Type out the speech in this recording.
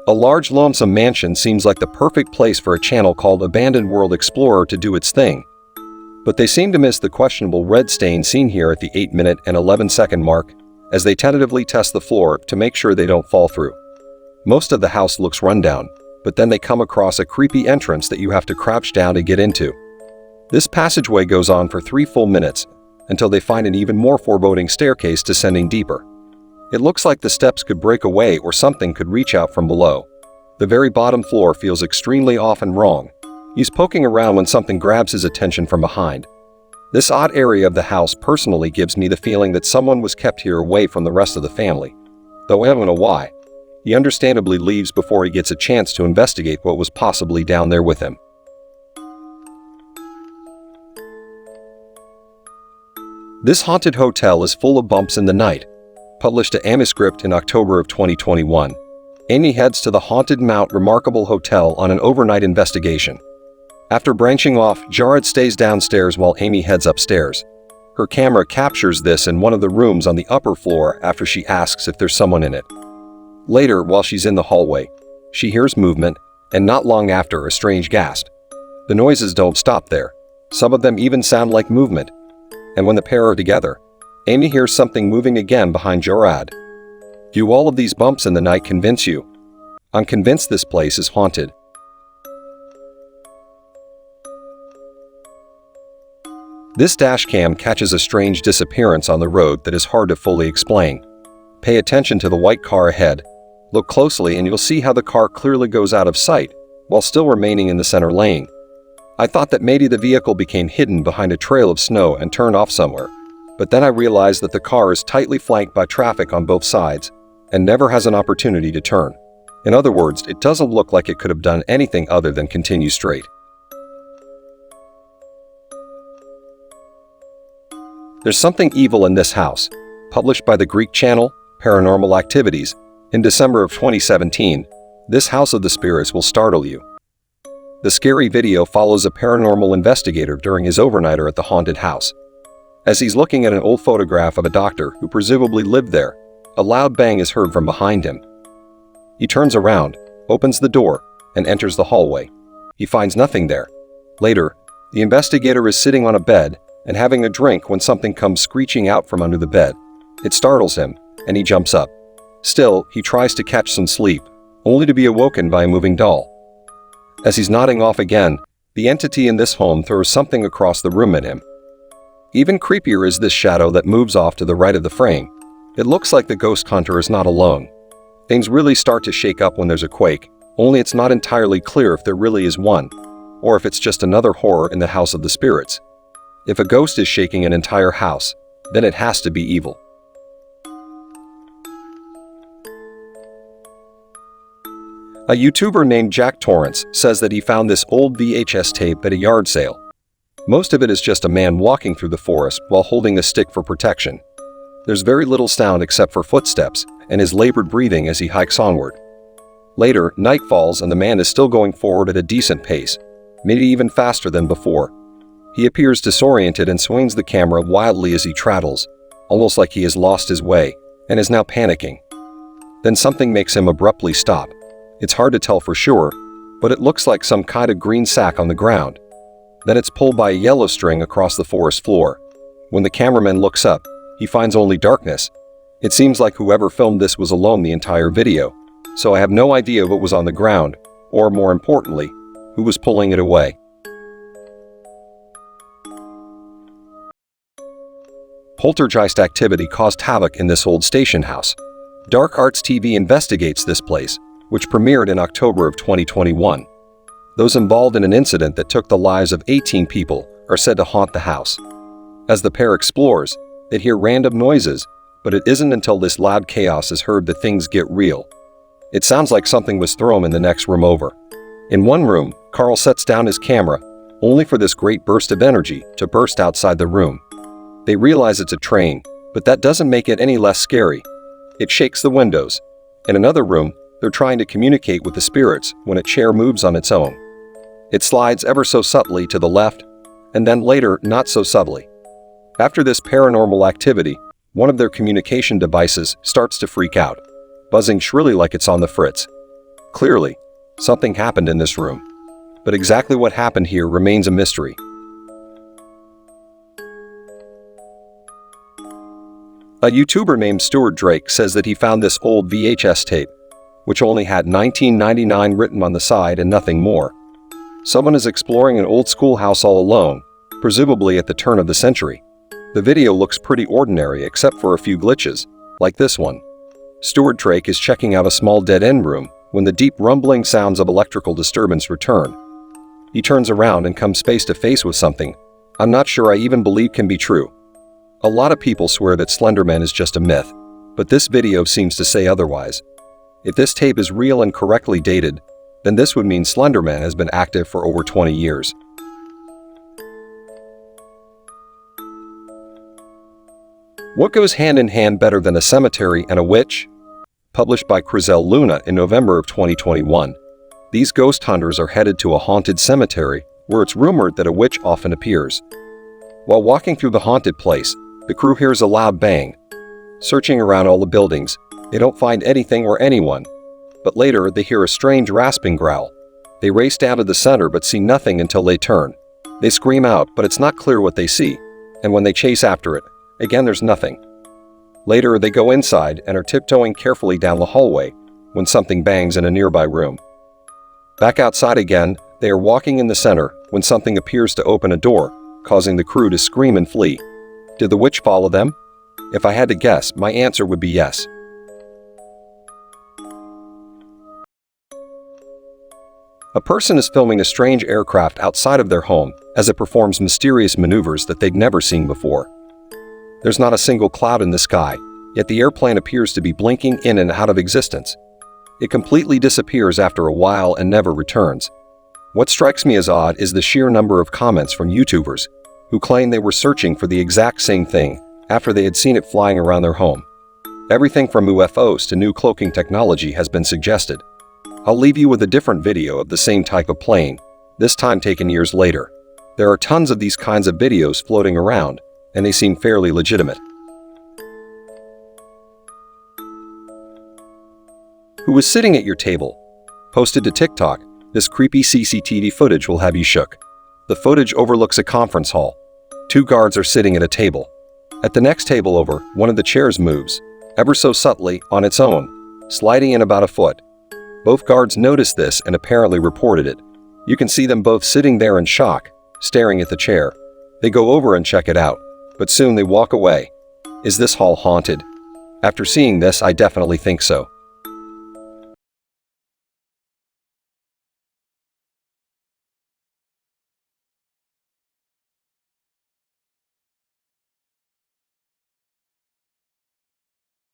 A large lonesome mansion seems like the perfect place for a channel called Abandoned World Explorer to do its thing. But they seem to miss the questionable red stain seen here at the 8-minute and 11-second mark as they tentatively test the floor to make sure they don't fall through. Most of the house looks rundown, but then they come across a creepy entrance that you have to crouch down to get into. This passageway goes on for 3 full minutes until they find an even more foreboding staircase descending deeper. It looks like the steps could break away or something could reach out from below. The very bottom floor feels extremely off and wrong. He's poking around when something grabs his attention from behind. This odd area of the house personally gives me the feeling that someone was kept here away from the rest of the family. Though I don't know why. He understandably leaves before he gets a chance to investigate what was possibly down there with him. This haunted hotel is full of bumps in the night. Published to Manuscript in October of 2021, Amy heads to the haunted Mount Remarkable Hotel on an overnight investigation. After branching off, Jared stays downstairs while Amy heads upstairs. Her camera captures this in one of the rooms on the upper floor after she asks if there's someone in it. Later, while she's in the hallway, she hears movement, and not long after, a strange gasp. The noises don't stop there. Some of them even sound like movement. And when the pair are together, Amy hears something moving again behind Jared. Do all of these bumps in the night convince you? I'm convinced this place is haunted. This dash cam catches a strange disappearance on the road that is hard to fully explain. Pay attention to the white car ahead. Look closely and you'll see how the car clearly goes out of sight while still remaining in the center lane. I thought that maybe the vehicle became hidden behind a trail of snow and turned off somewhere. But then I realized that the car is tightly flanked by traffic on both sides and never has an opportunity to turn. In other words, it doesn't look like it could have done anything other than continue straight. There's something evil in this house. Published by the Greek channel, Paranormal Activities, in December of 2017, this House of the Spirits will startle you. The scary video follows a paranormal investigator during his overnighter at the haunted house. As he's looking at an old photograph of a doctor who presumably lived there, a loud bang is heard from behind him. He turns around, opens the door, and enters the hallway. He finds nothing there. Later, the investigator is sitting on a bed and having a drink when something comes screeching out from under the bed. It startles him, and he jumps up. Still, he tries to catch some sleep, only to be awoken by a moving doll. As he's nodding off again, the entity in this home throws something across the room at him. Even creepier is this shadow that moves off to the right of the frame. It looks like the ghost hunter is not alone. Things really start to shake up when there's a quake, only it's not entirely clear if there really is one, or if it's just another horror in the House of the Spirits. If a ghost is shaking an entire house, then it has to be evil. A YouTuber named Jack Torrance says that he found this old VHS tape at a yard sale. Most of it is just a man walking through the forest while holding a stick for protection. There's very little sound except for footsteps and his labored breathing as he hikes onward. Later, night falls and the man is still going forward at a decent pace, maybe even faster than before. He appears disoriented and swings the camera wildly as he traddles, almost like he has lost his way and is now panicking. Then something makes him abruptly stop. It's hard to tell for sure, but it looks like some kind of green sack on the ground. Then it's pulled by a yellow string across the forest floor. When the cameraman looks up, he finds only darkness. It seems like whoever filmed this was alone the entire video, so I have no idea what was on the ground, or more importantly, who was pulling it away. Poltergeist activity caused havoc in this old station house. Dark Arts TV investigates this place, which premiered in October of 2021. Those involved in an incident that took the lives of 18 people are said to haunt the house. As the pair explores, they hear random noises, but it isn't until this loud chaos is heard that things get real. It sounds like something was thrown in the next room over. In one room, Carl sets down his camera, only for this great burst of energy to burst outside the room. They realize it's a train, but that doesn't make it any less scary. It shakes the windows. In another room, they're trying to communicate with the spirits when a chair moves on its own. It slides ever so subtly to the left, and then later not so subtly. After this paranormal activity, one of their communication devices starts to freak out, buzzing shrilly like it's on the fritz. Clearly, something happened in this room. But exactly what happened here remains a mystery. A YouTuber named Stuart Drake says that he found this old VHS tape, which only had 1999 written on the side and nothing more. Someone is exploring an old schoolhouse all alone, presumably at the turn of the century. The video looks pretty ordinary except for a few glitches, like this one. Stuart Drake is checking out a small dead-end room when the deep rumbling sounds of electrical disturbance return. He turns around and comes face to face with something I'm not sure I even believe can be true. A lot of people swear that Slenderman is just a myth, but this video seems to say otherwise. If this tape is real and correctly dated, then this would mean Slenderman has been active for over 20 years. What goes hand in hand better than a cemetery and a witch? Published by Crizel Luna in November of 2021. These ghost hunters are headed to a haunted cemetery where it's rumored that a witch often appears. While walking through the haunted place, the crew hears a loud bang. Searching around all the buildings, they don't find anything or anyone. But later, they hear a strange rasping growl. They race down to the center but see nothing until they turn. They scream out, but it's not clear what they see. And when they chase after it, again there's nothing. Later, they go inside and are tiptoeing carefully down the hallway when something bangs in a nearby room. Back outside again, they are walking in the center when something appears to open a door, causing the crew to scream and flee. Did the witch follow them? If I had to guess, my answer would be yes. A person is filming a strange aircraft outside of their home as it performs mysterious maneuvers that they'd never seen before. There's not a single cloud in the sky, yet the airplane appears to be blinking in and out of existence. It completely disappears after a while and never returns. What strikes me as odd is the sheer number of comments from YouTubers who claim they were searching for the exact same thing after they had seen it flying around their home. Everything from UFOs to new cloaking technology has been suggested. I'll leave you with a different video of the same type of plane, this time taken years later. There are tons of these kinds of videos floating around, and they seem fairly legitimate. Who was sitting at your table? Posted to TikTok, this creepy CCTV footage will have you shook. The footage overlooks a conference hall. Two guards are sitting at a table. At the next table over, one of the chairs moves, ever so subtly, on its own, sliding in about a foot. Both guards noticed this and apparently reported it. You can see them both sitting there in shock, staring at the chair. They go over and check it out, but soon they walk away. Is this hall haunted? After seeing this, I definitely think so.